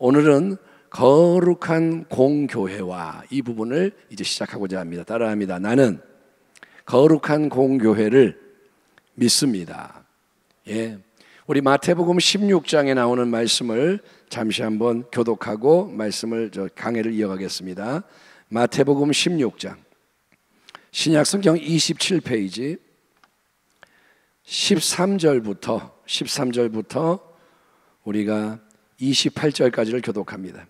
오늘은 거룩한 공교회와 이 부분을 이제 시작하고자 합니다. 따라합니다. 나는 거룩한 공교회를 믿습니다. 예. 우리 마태복음 16장에 나오는 말씀을 잠시 한번 교독하고 강해를 이어가겠습니다. 마태복음 16장 신약성경 27페이지 13절부터 우리가 28절까지를 교독합니다.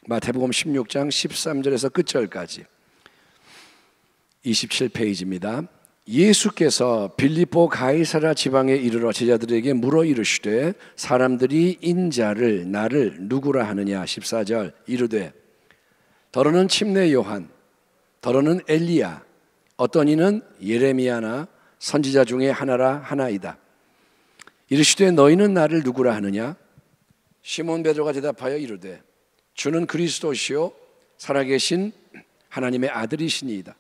마태복음 16장 13절에서 끝절까지 27페이지입니다. 예수께서 빌립보 가이사랴 지방에 이르러 제자들에게 물어 이르시되 사람들이 인자를 나를 누구라 하느냐. 14절 이르되 더러는 침례 요한, 더러는 엘리야, 어떤 이는 예레미야나 선지자 중에 하나라 하나이다. 이르시되 너희는 나를 누구라 하느냐. 시몬 베드로가 대답하여 이르되 주는 그리스도시요 살아계신 하나님의 아들이시니이다.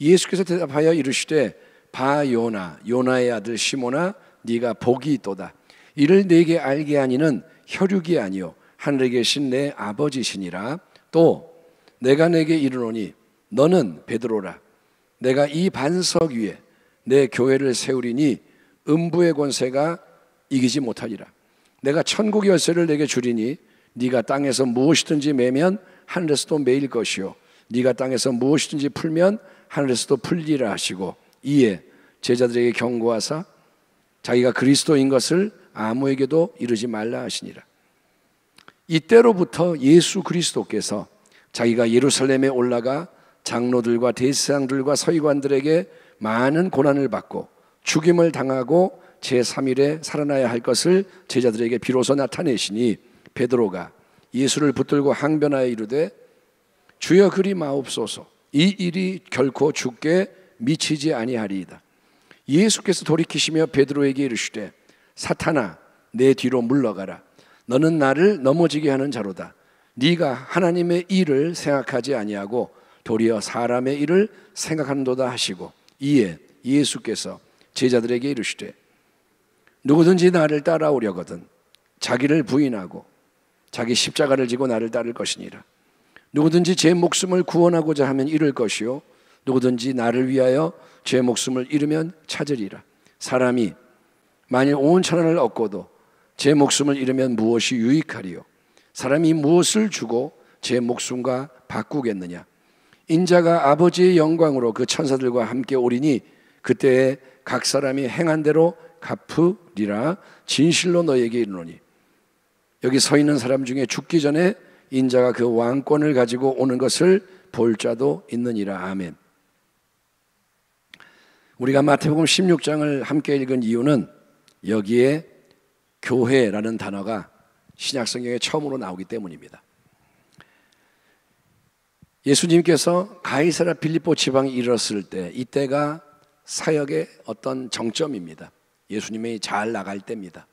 예수께서 대답하여 이르시되 바 요나의 아들 시몬아, 네가 복이 있도다. 이를 네게 알게 하니는 혈육이 아니요 하늘에 계신 내 아버지시니라. 또 내가 네게 이르노니 너는 베드로라. 내가 이 반석 위에 내 교회를 세우리니 음부의 권세가 이기지 못하리라. 내가 천국 열쇠를 네게 주리니 네가 땅에서 무엇이든지 매면 하늘에서도 매일 것이요 네가 땅에서 무엇이든지 풀면 하늘에서도 풀리라 하시고 이에 제자들에게 경고하사 자기가 그리스도인 것을 아무에게도 이르지 말라 하시니라. 이때로부터 예수 그리스도께서 자기가 예루살렘에 올라가 장로들과 대제사장들과 서기관들에게 많은 고난을 받고 죽임을 당하고 제3일에 살아나야 할 것을 제자들에게 비로소 나타내시니 베드로가 예수를 붙들고 항변하여 이르되 주여 그리 마옵소서. 이 일이 결코 주께 미치지 아니하리이다. 예수께서 돌이키시며 베드로에게 이르시되 사탄아 내 뒤로 물러가라. 너는 나를 넘어지게 하는 자로다. 네가 하나님의 일을 생각하지 아니하고 도리어 사람의 일을 생각하는도다 하시고 이에 예수께서 제자들에게 이르시되 누구든지 나를 따라오려거든 자기를 부인하고 자기 십자가를 지고 나를 따를 것이니라. 누구든지 제 목숨을 구원하고자 하면 잃을 것이요 누구든지 나를 위하여 제 목숨을 잃으면 찾으리라. 사람이 만일 온 천하를 얻고도 제 목숨을 잃으면 무엇이 유익하리요. 사람이 무엇을 주고 제 목숨과 바꾸겠느냐. 인자가 아버지의 영광으로 그 천사들과 함께 오리니 그때에 각 사람이 행한 대로 갚으리라. 진실로 너에게 이르노니 여기 서 있는 사람 중에 죽기 전에 인자가 그 왕권을 가지고 오는 것을 볼 자도 있느니라. 아멘. 우리가 마태복음 16장을 함께 읽은 이유는 여기에 교회라는 단어가 신약성경에 처음으로 나오기 때문입니다. 예수님께서 가이사랴 빌립보 지방에 이르렀을 때 이때가 사역의 어떤 정점입니다. 예수님이 잘 나갈 때입니다.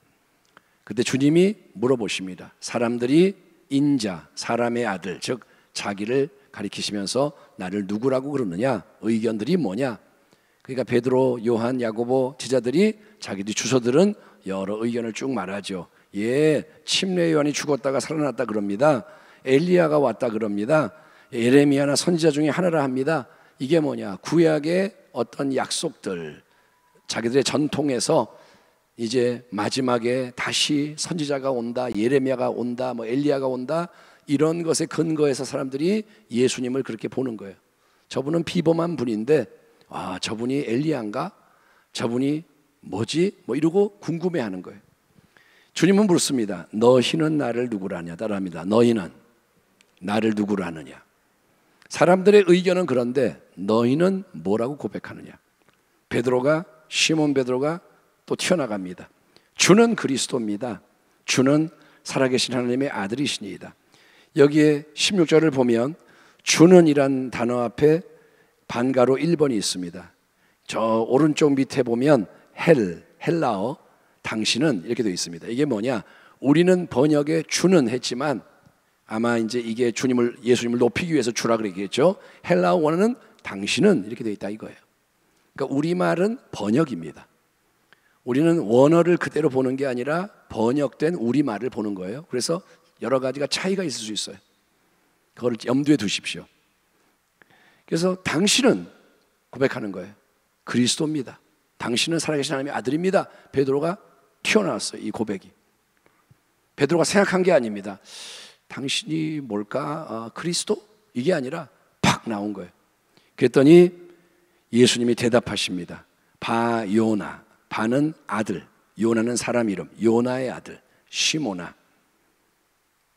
그때 주님이 물어보십니다. 사람들이 인자, 사람의 아들, 즉 자기를 가리키시면서 나를 누구라고 그러느냐? 의견들이 뭐냐? 그러니까 베드로, 요한, 야고보 제자들이 자기들이 주소들은 여러 의견을 쭉 말하죠. 예, 침례 요한이 죽었다가 살아났다 그럽니다. 엘리야가 왔다 그럽니다. 예레미야나 선지자 중에 하나라 합니다. 이게 뭐냐? 구약의 어떤 약속들, 자기들의 전통에서 이제 마지막에 다시 선지자가 온다, 예레미야가 온다, 엘리야가 온다, 이런 것에 근거해서 사람들이 예수님을 그렇게 보는 거예요. 저분은 비범한 분인데 저분이 엘리야인가? 저분이 뭐지? 이러고 궁금해하는 거예요. 주님은 묻습니다. 너희는 나를 누구라 하냐? 따라합니다. 너희는 나를 누구라 하느냐? 사람들의 의견은 그런데 너희는 뭐라고 고백하느냐? 시몬 베드로가 또 튀어나갑니다. 주는 그리스도입니다. 주는 살아계신 하나님의 아들이시니이다. 여기에 16절을 보면 주는 이란 단어 앞에 반가로 1번이 있습니다. 저 오른쪽 밑에 보면 헬라어 당신은 이렇게 되어 있습니다. 이게 뭐냐? 우리는 번역에 주는 했지만 아마 이제 이게 예수님을 높이기 위해서 주라 그랬겠죠. 헬라어 원어는 당신은 이렇게 되어 있다 이거예요. 그러니까 우리말은 번역입니다. 우리는 원어를 그대로 보는 게 아니라 번역된 우리말을 보는 거예요. 그래서 여러 가지가 차이가 있을 수 있어요. 그걸 염두에 두십시오. 그래서 당신은 고백하는 거예요. 그리스도입니다. 당신은 살아계신 하나님의 아들입니다. 베드로가 튀어나왔어요. 이 고백이. 베드로가 생각한 게 아닙니다. 당신이 뭘까? 그리스도? 이게 아니라 팍 나온 거예요. 그랬더니 예수님이 대답하십니다. 바요나, 바는 아들, 요나는 사람 이름, 요나의 아들 시몬아.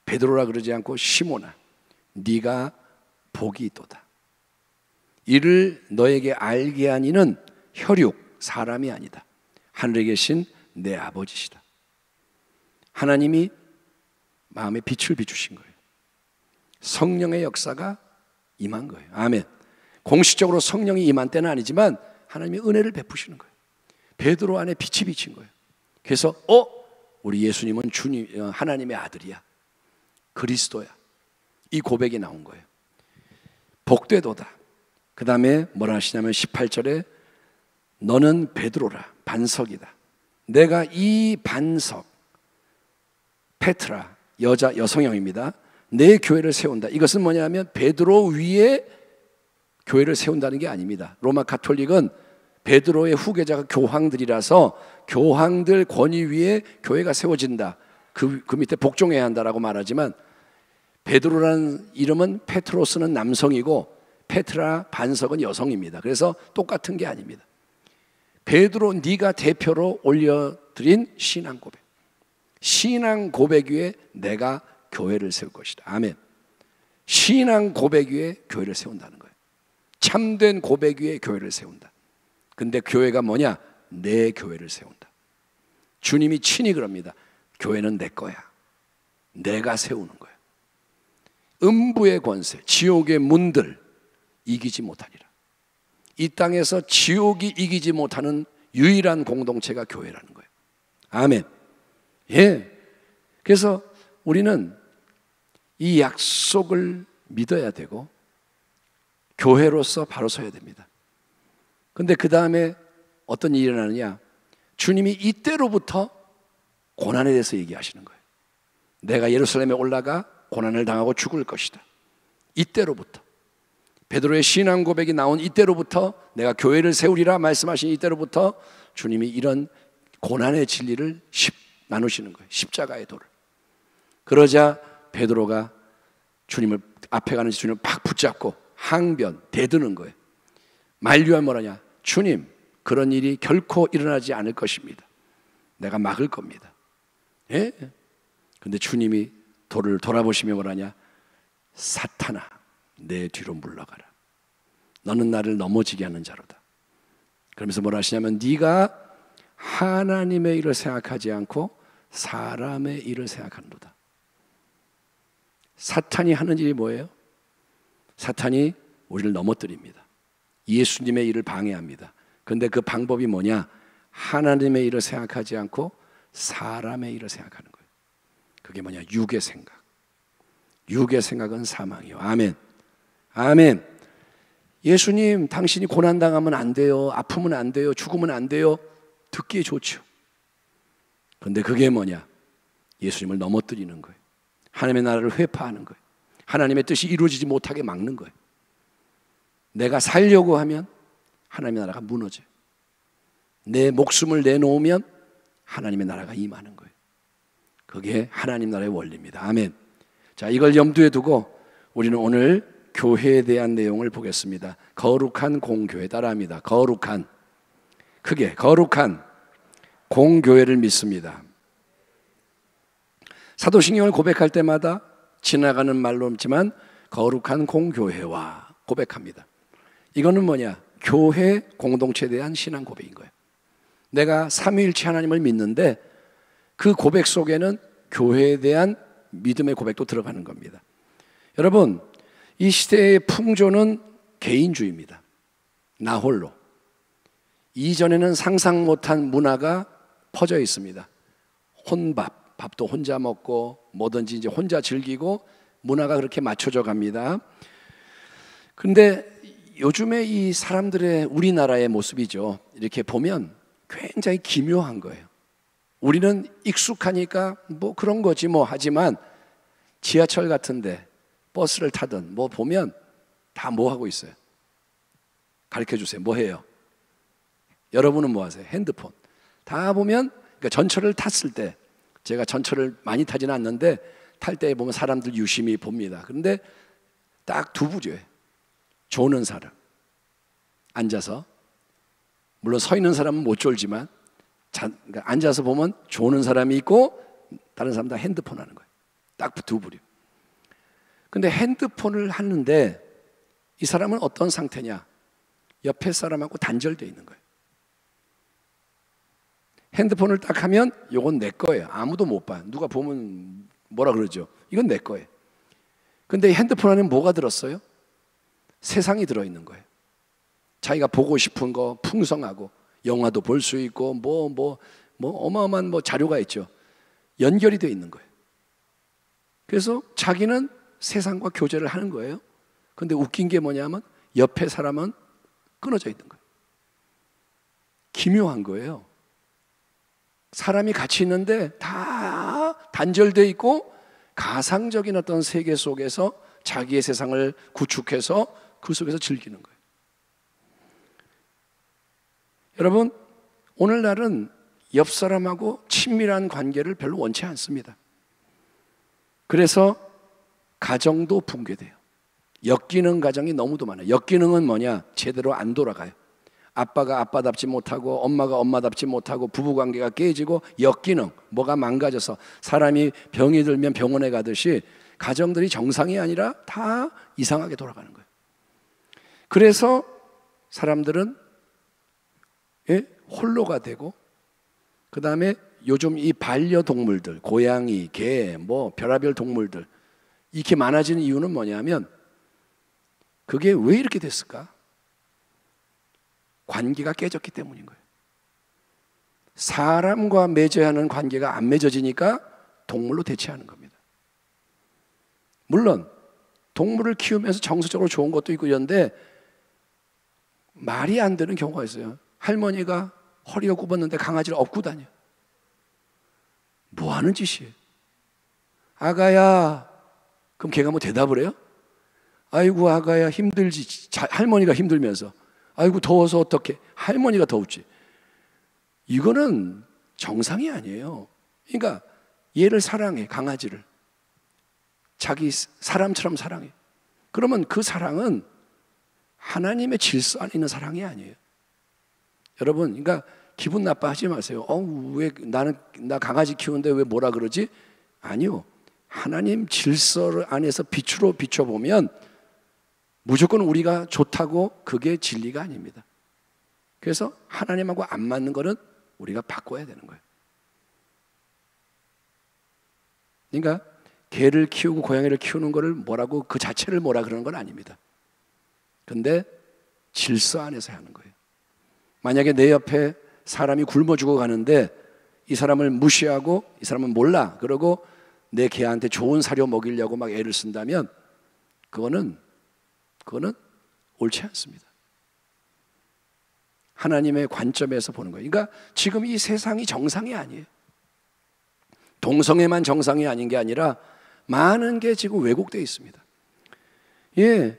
베드로라 그러지 않고 시몬아, 네가 복이 있도다. 이를 너에게 알게 한 이는 혈육, 사람이 아니다. 하늘에 계신 내 아버지시다. 하나님이 마음에 빛을 비추신 거예요. 성령의 역사가 임한 거예요. 아멘. 공식적으로 성령이 임한 때는 아니지만 하나님이 은혜를 베푸시는 거예요. 베드로 안에 빛이 비친 거예요. 그래서 우리 예수님은 주님, 하나님의 아들이야. 그리스도야. 이 고백이 나온 거예요. 복되도다. 그 다음에 뭐라 하시냐면 18절에 너는 베드로라, 반석이다. 내가 이 반석, 페트라, 여성형입니다. 내 교회를 세운다. 이것은 뭐냐면 베드로 위에 교회를 세운다는 게 아닙니다. 로마 가톨릭은 베드로의 후계자가 교황들이라서 교황들 권위 위에 교회가 세워진다. 그 밑에 복종해야 한다라고 말하지만 베드로라는 이름은 페트로스는 남성이고 페트라 반석은 여성입니다. 그래서 똑같은 게 아닙니다. 베드로 네가 대표로 올려드린 신앙 고백. 신앙 고백 위에 내가 교회를 세울 것이다. 아멘. 신앙 고백 위에 교회를 세운다는 거예요. 참된 고백 위에 교회를 세운다. 근데 교회가 뭐냐? 내 교회를 세운다. 주님이 친히 그럽니다. 교회는 내 거야. 내가 세우는 거야. 음부의 권세, 지옥의 문들 이기지 못하리라. 이 땅에서 지옥이 이기지 못하는 유일한 공동체가 교회라는 거예요. 아멘. 예. 그래서 우리는 이 약속을 믿어야 되고 교회로서 바로 서야 됩니다. 근데 그 다음에 어떤 일이 일어나느냐? 주님이 이때로부터 고난에 대해서 얘기하시는 거예요. 내가 예루살렘에 올라가 고난을 당하고 죽을 것이다. 이때로부터. 베드로의 신앙 고백이 나온 이때로부터 내가 교회를 세우리라 말씀하신 이때로부터 주님이 이런 고난의 진리를 나누시는 거예요. 십자가의 도를. 그러자 베드로가 주님을 앞에 가는 주님을 팍 붙잡고 항변, 대드는 거예요. 만류하면 뭐라냐? 주님, 그런 일이 결코 일어나지 않을 것입니다. 내가 막을 겁니다. 예? 근데 주님이 돌을 돌아보시며 뭐라냐? 사탄아, 내 뒤로 물러가라. 너는 나를 넘어지게 하는 자로다. 그러면서 뭐라 하시냐면 네가 하나님의 일을 생각하지 않고 사람의 일을 생각하는도다. 사탄이 하는 일이 뭐예요? 사탄이 우리를 넘어뜨립니다. 예수님의 일을 방해합니다. 그런데 그 방법이 뭐냐? 하나님의 일을 생각하지 않고 사람의 일을 생각하는 거예요. 그게 뭐냐? 육의 생각. 육의 생각은 사망이요. 아멘. 아멘. 예수님, 당신이 고난당하면 안 돼요. 아프면 안 돼요. 죽으면 안 돼요. 듣기에 좋죠. 그런데 그게 뭐냐? 예수님을 넘어뜨리는 거예요. 하나님의 나라를 회파하는 거예요. 하나님의 뜻이 이루어지지 못하게 막는 거예요. 내가 살려고 하면 하나님의 나라가 무너져요. 내 목숨을 내놓으면 하나님의 나라가 임하는 거예요. 그게 하나님 나라의 원리입니다. 아멘. 자, 이걸 염두에 두고 우리는 오늘 교회에 대한 내용을 보겠습니다. 거룩한 공교회 따라합니다. 거룩한, 크게 거룩한 공교회를 믿습니다. 사도신경을 고백할 때마다 지나가는 말로 없지만 거룩한 공교회와 고백합니다. 이거는 뭐냐? 교회 공동체에 대한 신앙 고백인 거예요. 내가 삼위일체 하나님을 믿는데 그 고백 속에는 교회에 대한 믿음의 고백도 들어가는 겁니다. 여러분, 이 시대의 풍조는 개인주의입니다. 나 홀로. 이전에는 상상 못한 문화가 퍼져 있습니다. 혼밥, 밥도 혼자 먹고 뭐든지 이제 혼자 즐기고 문화가 그렇게 맞춰져 갑니다. 그런데 요즘에 이 사람들의 우리나라의 모습이죠. 이렇게 보면 굉장히 기묘한 거예요. 우리는 익숙하니까 뭐 그런 거지 뭐 하지만 지하철 같은데 버스를 타든 뭐 보면 다 뭐 하고 있어요? 가르쳐 주세요. 뭐 해요? 여러분은 뭐 하세요? 핸드폰. 다 보면, 그러니까 전철을 탔을 때, 제가 전철을 많이 타지는 않는데 탈 때 보면 사람들 유심히 봅니다. 그런데 딱 두 부류예요. 조는 사람, 앉아서, 물론 서 있는 사람은 못 졸지만 그러니까 앉아서 보면 조는 사람이 있고 다른 사람 다 핸드폰 하는 거예요. 딱 두 부류. 근데 핸드폰을 하는데 이 사람은 어떤 상태냐? 옆에 사람하고 단절되어 있는 거예요. 핸드폰을 딱 하면 이건 내 거예요. 아무도 못 봐. 누가 보면 뭐라 그러죠? 이건 내 거예요. 근데 핸드폰 안에 뭐가 들었어요? 세상이 들어있는 거예요. 자기가 보고 싶은 거 풍성하고 영화도 볼 수 있고 뭐 어마어마한 자료가 있죠. 연결이 되어 있는 거예요. 그래서 자기는 세상과 교제를 하는 거예요. 근데 웃긴 게 뭐냐면 옆에 사람은 끊어져 있는 거예요. 기묘한 거예요. 사람이 같이 있는데 다 단절되어 있고 가상적인 어떤 세계 속에서 자기의 세상을 구축해서 그 속에서 즐기는 거예요. 여러분, 오늘날은 옆 사람하고 친밀한 관계를 별로 원치 않습니다. 그래서 가정도 붕괴돼요. 역기능 가정이 너무도 많아요. 역기능은 뭐냐? 제대로 안 돌아가요. 아빠가 아빠답지 못하고 엄마가 엄마답지 못하고 부부관계가 깨지고 역기능, 뭐가 망가져서 사람이 병이 들면 병원에 가듯이 가정들이 정상이 아니라 다 이상하게 돌아가는 거예요. 그래서 사람들은 홀로가 되고, 그 다음에 요즘 이 반려동물들, 고양이, 개, 별의별 동물들 이렇게 많아지는 이유는 뭐냐면 그게 왜 이렇게 됐을까? 관계가 깨졌기 때문인 거예요. 사람과 맺어야 하는 관계가 안 맺어지니까 동물로 대체하는 겁니다. 물론 동물을 키우면서 정서적으로 좋은 것도 있고 이런데 말이 안 되는 경우가 있어요. 할머니가 허리가 굽었는데 강아지를 업고 다녀. 뭐 하는 짓이에요? 아가야. 그럼 걔가 뭐 대답을 해요? 아이고 아가야 힘들지. 할머니가 힘들면서 아이고 더워서 어떡해. 할머니가 더웠지. 이거는 정상이 아니에요. 그러니까 얘를 사랑해. 강아지를 자기 사람처럼 사랑해. 그러면 그 사랑은 하나님의 질서 안에 있는 사랑이 아니에요. 여러분, 그러니까 기분 나빠하지 마세요. 왜 나 강아지 키우는데 왜 뭐라 그러지? 아니요. 하나님 질서 안에서 빛으로 비춰보면 무조건 우리가 좋다고 그게 진리가 아닙니다. 그래서 하나님하고 안 맞는 거는 우리가 바꿔야 되는 거예요. 그러니까 개를 키우고 고양이를 키우는 거를 뭐라고 그 자체를 뭐라 그러는 건 아닙니다. 근데 질서 안에서 하는 거예요. 만약에 내 옆에 사람이 굶어 죽어 가는데 이 사람을 무시하고 이 사람은 몰라 그러고 내 개한테 좋은 사료 먹이려고 막 애를 쓴다면 그거는 옳지 않습니다. 하나님의 관점에서 보는 거예요. 그러니까 지금 이 세상이 정상이 아니에요. 동성애만 정상이 아닌 게 아니라 많은 게 지금 왜곡되어 있습니다. 예.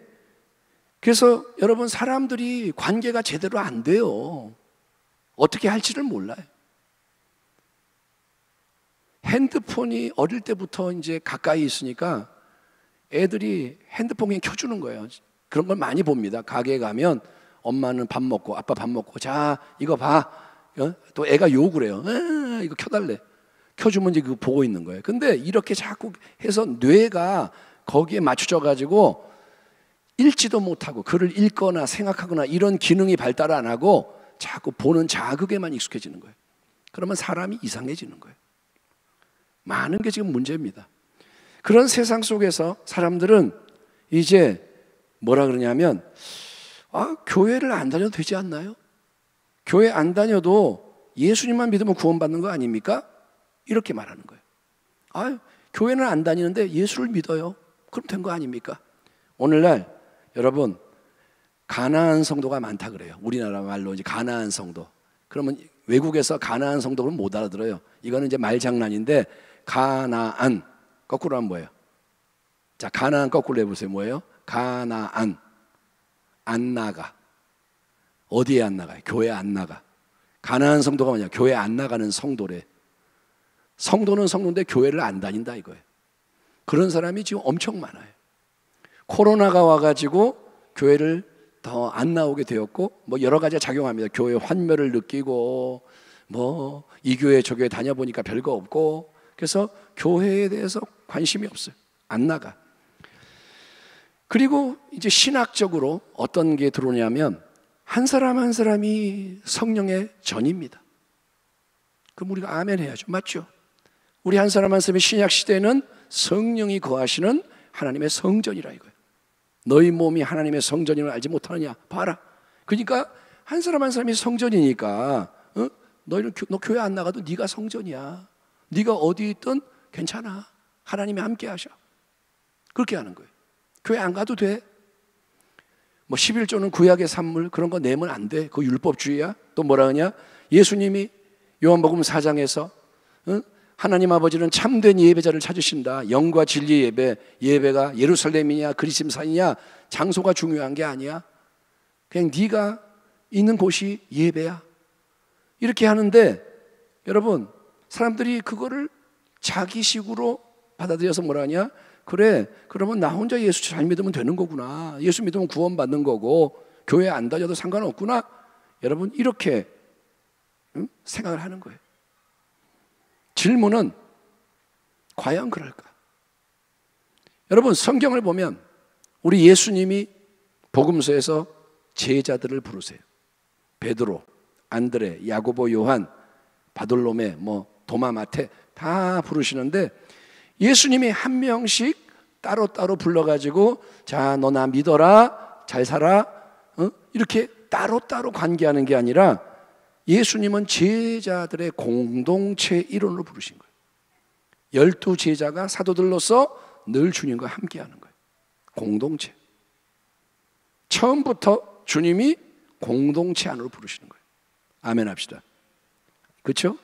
그래서 여러분 사람들이 관계가 제대로 안 돼요. 어떻게 할지를 몰라요. 핸드폰이 어릴 때부터 이제 가까이 있으니까 애들이 핸드폰 그냥 켜주는 거예요. 그런 걸 많이 봅니다. 가게에 가면 엄마는 밥 먹고 아빠 밥 먹고 자 이거 봐. 또 애가 욕을 해요. 이거 켜달래. 켜주면 이제 그거 보고 있는 거예요. 근데 이렇게 자꾸 해서 뇌가 거기에 맞춰져 가지고 읽지도 못하고 글을 읽거나 생각하거나 이런 기능이 발달 안 하고 자꾸 보는 자극에만 익숙해지는 거예요. 그러면 사람이 이상해지는 거예요. 많은 게 지금 문제입니다. 그런 세상 속에서 사람들은 이제 뭐라 그러냐면 교회를 안 다녀도 되지 않나요? 교회 안 다녀도 예수님만 믿으면 구원받는 거 아닙니까? 이렇게 말하는 거예요. 교회는 안 다니는데 예수를 믿어요. 그럼 된 거 아닙니까? 오늘날 여러분 가나안 성도가 많다 그래요. 우리나라 말로 이제 가나안 성도. 그러면 외국에서 가나안 성도를 못 알아들어요. 이거는 이제 말장난인데 가나안 거꾸로 하면 뭐예요? 자, 가나안 거꾸로 해보세요. 뭐예요? 가나안. 안 나가. 어디에 안 나가요? 교회 안 나가. 가나안 성도가 뭐냐? 교회 안 나가는 성도래. 성도는 성도인데 교회를 안 다닌다 이거예요. 그런 사람이 지금 엄청 많아요. 코로나가 와가지고 교회를 더 안 나오게 되었고, 뭐 여러 가지 작용합니다. 교회 환멸을 느끼고, 뭐 이 교회 저 교회 다녀보니까 별거 없고, 그래서 교회에 대해서 관심이 없어요. 안 나가. 그리고 이제 신학적으로 어떤 게 들어오냐면 한 사람 한 사람이 성령의 전입니다. 그럼 우리가 아멘 해야죠. 맞죠? 우리 한 사람 한 사람이 신약 시대는 성령이 거하시는 하나님의 성전이라 이거예요. 너희 몸이 하나님의 성전임을 알지 못하느냐? 봐라. 그러니까 한 사람 한 사람이 성전이니까 너 교회 안 나가도 네가 성전이야. 네가 어디 있든 괜찮아. 하나님이 함께 하셔. 그렇게 하는 거예요. 교회 안 가도 돼. 뭐 11조는 구약의 산물 그런 거 내면 안 돼. 그거 율법주의야. 또 뭐라 하냐? 예수님이 요한복음 4장에서 하나님 아버지는 참된 예배자를 찾으신다. 영과 진리 예배, 예배가 예루살렘이냐 그리심산이냐 장소가 중요한 게 아니야. 그냥 네가 있는 곳이 예배야. 이렇게 하는데 여러분 사람들이 그거를 자기식으로 받아들여서 뭐라 하냐? 그래 그러면 나 혼자 예수 잘 믿으면 되는 거구나. 예수 믿으면 구원받는 거고 교회 안 다녀도 상관없구나. 여러분 이렇게 생각을 하는 거예요. 질문은 과연 그럴까? 여러분 성경을 보면 우리 예수님이 복음서에서 제자들을 부르세요. 베드로, 안드레, 야고보, 요한, 바돌로메, 뭐 도마, 마태 다 부르시는데 예수님이 한 명씩 따로따로 불러가지고 자, 너 나 믿어라, 잘 살아, 이렇게 따로따로 관계하는 게 아니라 예수님은 제자들의 공동체 일원으로 부르신 거예요. 12 제자가 사도들로서 늘 주님과 함께하는 거예요. 공동체. 처음부터 주님이 공동체 안으로 부르시는 거예요. 아멘 합시다. 그렇죠?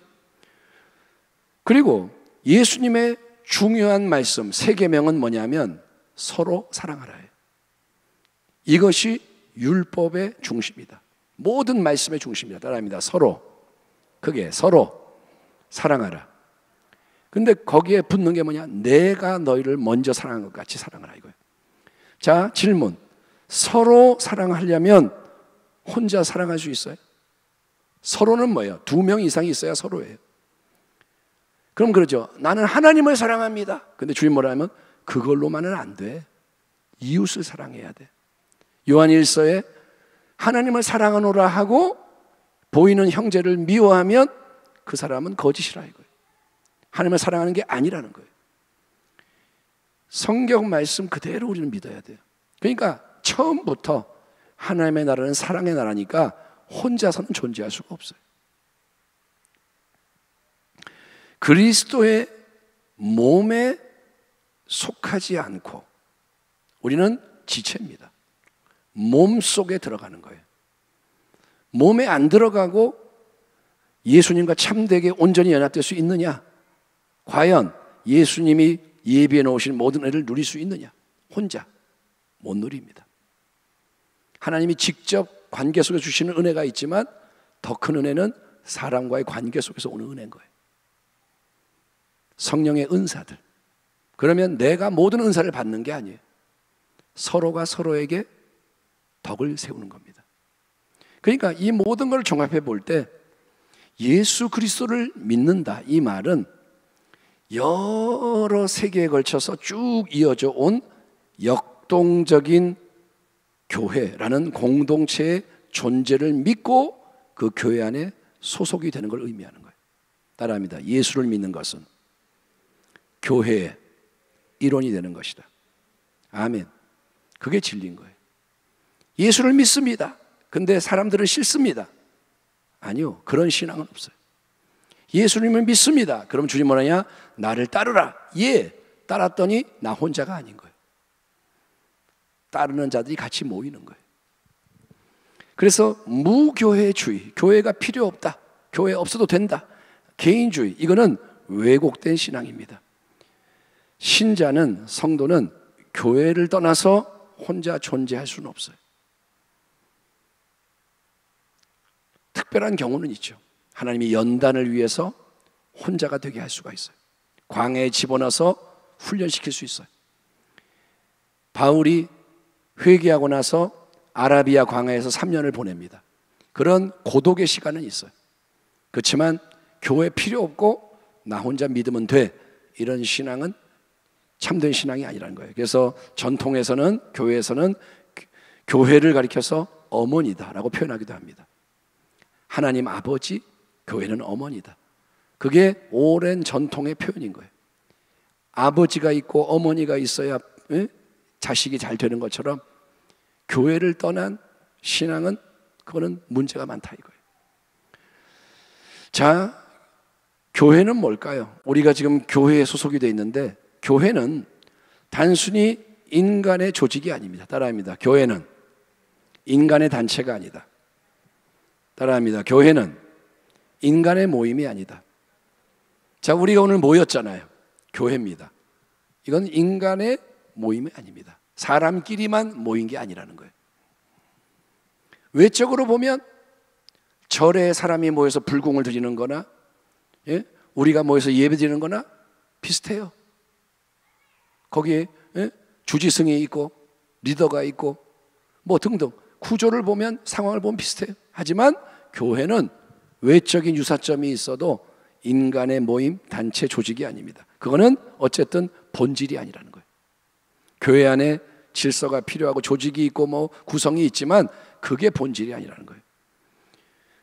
그리고 예수님의 중요한 말씀 세 계명은 뭐냐면 서로 사랑하라예요. 이것이 율법의 중심이다. 모든 말씀의 중심이다. 따라합니다. 서로. 그게 서로 사랑하라. 근데 거기에 붙는 게 뭐냐? 내가 너희를 먼저 사랑한 것 같이 사랑하라 이거예요. 자, 질문. 서로 사랑하려면 혼자 사랑할 수 있어요? 서로는 뭐예요? 2명 이상이 있어야 서로예요. 그럼 그러죠. 나는 하나님을 사랑합니다. 근데 주님 뭐라 하면 그걸로만은 안 돼. 이웃을 사랑해야 돼. 요한 1서에 하나님을 사랑하노라 하고 보이는 형제를 미워하면 그 사람은 거짓이라 이거예요. 하나님을 사랑하는 게 아니라는 거예요. 성경 말씀 그대로 우리는 믿어야 돼요. 그러니까 처음부터 하나님의 나라는 사랑의 나라니까 혼자서는 존재할 수가 없어요. 그리스도의 몸에 속하지 않고 우리는 지체입니다. 몸 속에 들어가는 거예요. 몸에 안 들어가고 예수님과 참되게 온전히 연합될 수 있느냐? 과연 예수님이 예비해 놓으신 모든 은혜를 누릴 수 있느냐? 혼자 못 누립니다. 하나님이 직접 관계 속에 주시는 은혜가 있지만 더 큰 은혜는 사람과의 관계 속에서 오는 은혜인 거예요. 성령의 은사들. 그러면 내가 모든 은사를 받는 게 아니에요. 서로가 서로에게 덕을 세우는 겁니다. 그러니까 이 모든 걸 종합해 볼 때 예수 그리스도를 믿는다 이 말은 여러 세계에 걸쳐서 쭉 이어져 온 역동적인 교회라는 공동체의 존재를 믿고 그 교회 안에 소속이 되는 걸 의미하는 거예요. 따라합니다. 예수를 믿는 것은 교회의 일원이 되는 것이다. 아멘. 그게 진리인 거예요. 예수를 믿습니다. 근데 사람들을 싫습니다. 아니요. 그런 신앙은 없어요. 예수님을 믿습니다. 그럼 주님 뭐라냐? 나를 따르라. 예. 따랐더니 나 혼자가 아닌 거예요. 따르는 자들이 같이 모이는 거예요. 그래서 무교회주의, 교회가 필요 없다. 교회 없어도 된다. 개인주의, 이거는 왜곡된 신앙입니다. 신자는, 성도는 교회를 떠나서 혼자 존재할 수는 없어요. 특별한 경우는 있죠. 하나님이 연단을 위해서 혼자가 되게 할 수가 있어요. 광야에 집어넣어서 훈련시킬 수 있어요. 바울이 회개하고 나서 아라비아 광야에서 3년을 보냅니다. 그런 고독의 시간은 있어요. 그렇지만 교회 필요 없고 나 혼자 믿으면 돼, 이런 신앙은 참된 신앙이 아니라는 거예요. 그래서 전통에서는, 교회에서는 교회를 가리켜서 어머니다라고 표현하기도 합니다. 하나님 아버지, 교회는 어머니다. 그게 오랜 전통의 표현인 거예요. 아버지가 있고 어머니가 있어야 자식이 잘 되는 것처럼 교회를 떠난 신앙은, 그거는 문제가 많다 이거예요. 자, 교회는 뭘까요? 우리가 지금 교회에 소속이 되어 있는데, 교회는 단순히 인간의 조직이 아닙니다. 따라합니다. 교회는 인간의 단체가 아니다. 따라합니다. 교회는 인간의 모임이 아니다. 자, 우리가 오늘 모였잖아요. 교회입니다. 이건 인간의 모임이 아닙니다. 사람끼리만 모인 게 아니라는 거예요. 외적으로 보면 절에 사람이 모여서 불공을 드리는 거나, 우리가 모여서 예배 드리는 거나 비슷해요. 거기에 주지승이 있고 리더가 있고 뭐 등등 구조를 보면, 상황을 보면 비슷해요. 하지만 교회는 외적인 유사점이 있어도 인간의 모임, 단체, 조직이 아닙니다. 그거는 어쨌든 본질이 아니라는 거예요. 교회 안에 질서가 필요하고 조직이 있고 뭐 구성이 있지만 그게 본질이 아니라는 거예요.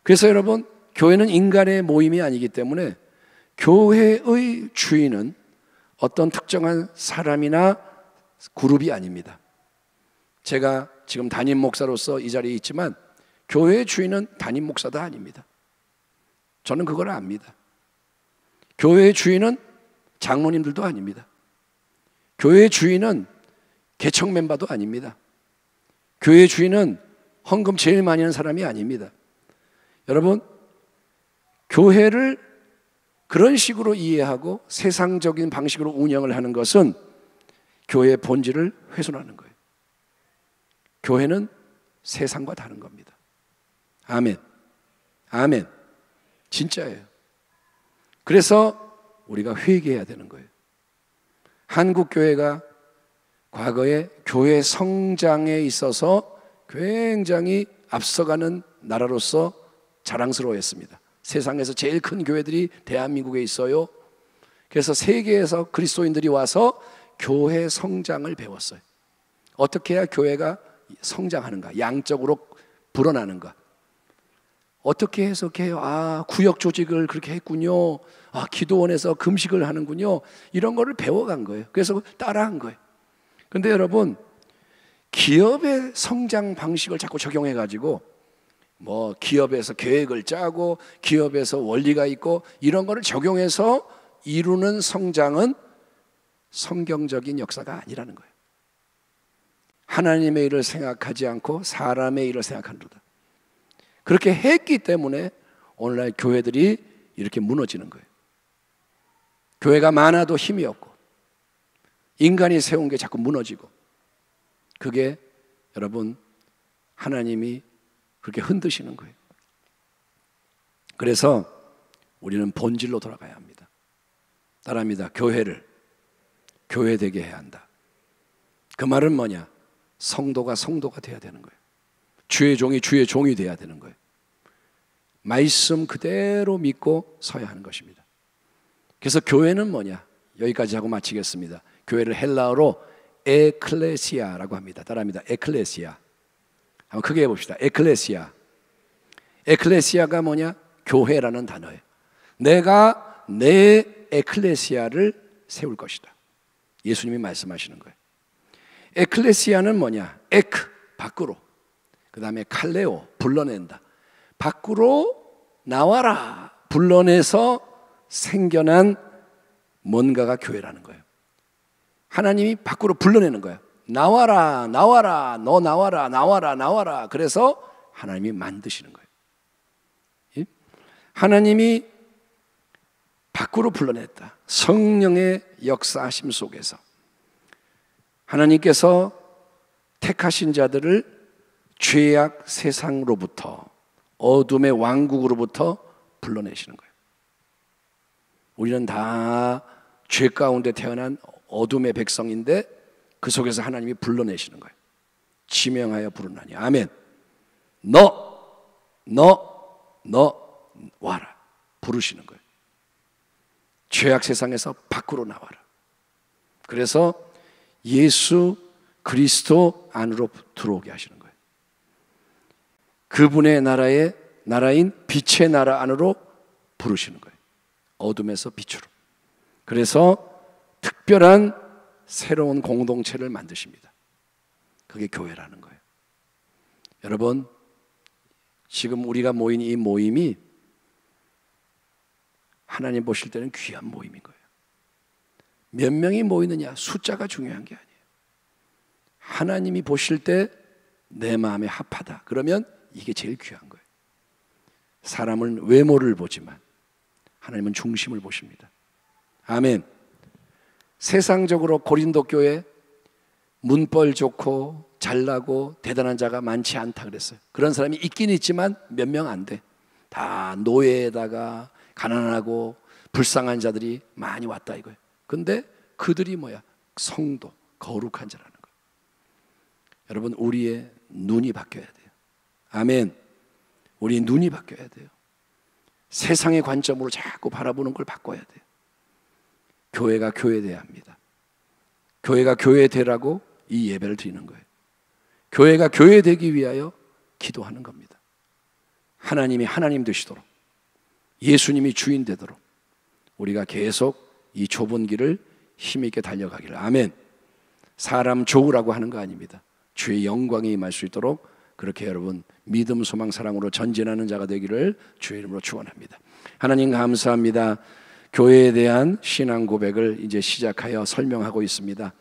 그래서 여러분, 교회는 인간의 모임이 아니기 때문에 교회의 주인은 어떤 특정한 사람이나 그룹이 아닙니다. 제가 지금 담임 목사로서 이 자리에 있지만 교회의 주인은 담임 목사도 아닙니다. 저는 그걸 압니다. 교회의 주인은 장로님들도 아닙니다. 교회의 주인은 개척 멤버도 아닙니다. 교회의 주인은 헌금 제일 많이 하는 사람이 아닙니다. 여러분, 교회를 그런 식으로 이해하고 세상적인 방식으로 운영을 하는 것은 교회의 본질을 훼손하는 거예요. 교회는 세상과 다른 겁니다. 아멘. 아멘. 진짜예요. 그래서 우리가 회개해야 되는 거예요. 한국 교회가 과거에 교회 성장에 있어서 굉장히 앞서가는 나라로서 자랑스러워했습니다. 세상에서 제일 큰 교회들이 대한민국에 있어요. 그래서 세계에서 그리스도인들이 와서 교회 성장을 배웠어요. 어떻게 해야 교회가 성장하는가, 양적으로 불어나는가, 어떻게 해석해요? 아, 구역 조직을 그렇게 했군요. 아, 기도원에서 금식을 하는군요. 이런 거를 배워간 거예요. 그래서 따라한 거예요. 그런데 여러분, 기업의 성장 방식을 자꾸 적용해가지고 뭐 기업에서 계획을 짜고 기업에서 원리가 있고 이런 거를 적용해서 이루는 성장은 성경적인 역사가 아니라는 거예요. 하나님의 일을 생각하지 않고 사람의 일을 생각한다. 그렇게 했기 때문에 오늘날 교회들이 이렇게 무너지는 거예요. 교회가 많아도 힘이 없고 인간이 세운 게 자꾸 무너지고, 그게 여러분 하나님이 그렇게 흔드시는 거예요. 그래서 우리는 본질로 돌아가야 합니다. 따라합니다. 교회를 교회되게 해야 한다. 그 말은 뭐냐? 성도가 성도가 돼야 되는 거예요. 주의 종이 주의 종이 돼야 되는 거예요. 말씀 그대로 믿고 서야 하는 것입니다. 그래서 교회는 뭐냐? 여기까지 하고 마치겠습니다. 교회를 헬라어로 에클레시아라고 합니다. 따라합니다. 에클레시아. 한번 크게 해봅시다. 에클레시아. 에클레시아가 뭐냐? 교회라는 단어예요. 내가 내 에클레시아를 세울 것이다. 예수님이 말씀하시는 거예요. 에클레시아는 뭐냐? 에크, 밖으로. 그 다음에 칼레오, 불러낸다. 밖으로 나와라. 불러내서 생겨난 뭔가가 교회라는 거예요. 하나님이 밖으로 불러내는 거예요. 나와라, 나와라, 너 나와라, 나와라, 나와라. 그래서 하나님이 만드시는 거예요. 예? 하나님이 밖으로 불러냈다. 성령의 역사하심 속에서 하나님께서 택하신 자들을 죄악 세상으로부터, 어둠의 왕국으로부터 불러내시는 거예요. 우리는 다 죄 가운데 태어난 어둠의 백성인데 그 속에서 하나님이 불러내시는 거예요. 지명하여 부르나니. 아멘. 너 와라. 부르시는 거예요. 죄악 세상에서 밖으로 나와라. 그래서 예수 그리스도 안으로 들어오게 하시는 거예요. 그분의 나라인 빛의 나라 안으로 부르시는 거예요. 어둠에서 빛으로. 그래서 특별한 새로운 공동체를 만드십니다. 그게 교회라는 거예요. 여러분, 지금 우리가 모인 이 모임이 하나님 보실 때는 귀한 모임인 거예요. 몇 명이 모이느냐, 숫자가 중요한 게 아니에요. 하나님이 보실 때 내 마음에 합하다, 그러면 이게 제일 귀한 거예요. 사람은 외모를 보지만 하나님은 중심을 보십니다. 아멘. 세상적으로 고린도 교회 문벌 좋고 잘나고 대단한 자가 많지 않다 그랬어요. 그런 사람이 있긴 있지만 몇 명 안 돼. 다 노예에다가 가난하고 불쌍한 자들이 많이 왔다 이거예요. 근데 그들이 뭐야? 성도, 거룩한 자라는 거예요. 여러분, 우리의 눈이 바뀌어야 돼요. 아멘. 우리 눈이 바뀌어야 돼요. 세상의 관점으로 자꾸 바라보는 걸 바꿔야 돼요. 교회가 교회돼야 합니다. 교회가 교회되라고 이 예배를 드리는 거예요. 교회가 교회되기 위하여 기도하는 겁니다. 하나님이 하나님 되시도록, 예수님이 주인 되도록 우리가 계속 이 좁은 길을 힘있게 달려가기를. 아멘. 사람 좋으라고 하는 거 아닙니다. 주의 영광이 임할 수 있도록 그렇게 여러분 믿음, 소망, 사랑으로 전진하는 자가 되기를 주의 이름으로 축원합니다. 하나님 감사합니다. 교회에 대한 신앙 고백을 이제 시작하여 설명하고 있습니다.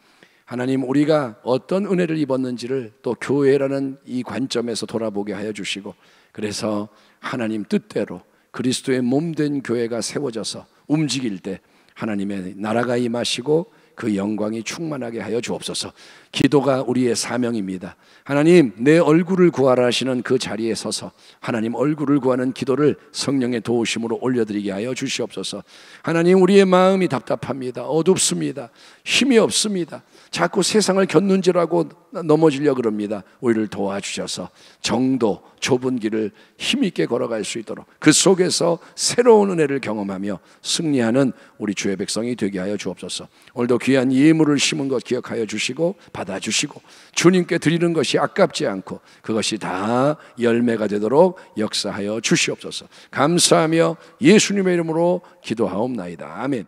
하나님, 우리가 어떤 은혜를 입었는지를 또 교회라는 이 관점에서 돌아보게 하여 주시고, 그래서 하나님 뜻대로 그리스도의 몸된 교회가 세워져서 움직일 때 하나님의 나라가 임하시고 그 영광이 충만하게 하여 주옵소서. 기도가 우리의 사명입니다. 하나님, 내 얼굴을 구하라 하시는 그 자리에 서서 하나님 얼굴을 구하는 기도를 성령의 도우심으로 올려드리게 하여 주시옵소서. 하나님, 우리의 마음이 답답합니다. 어둡습니다. 힘이 없습니다. 자꾸 세상을 곁눈질하고 넘어지려고 그럽니다. 우리를 도와주셔서 정도, 좁은 길을 힘있게 걸어갈 수 있도록 그 속에서 새로운 은혜를 경험하며 승리하는 우리 주의 백성이 되게 하여 주옵소서. 오늘도 귀한 예물을 심은 것 기억하여 주시고 받아주시고 주님께 드리는 것이 아깝지 않고 그것이 다 열매가 되도록 역사하여 주시옵소서. 감사하며 예수님의 이름으로 기도하옵나이다. 아멘.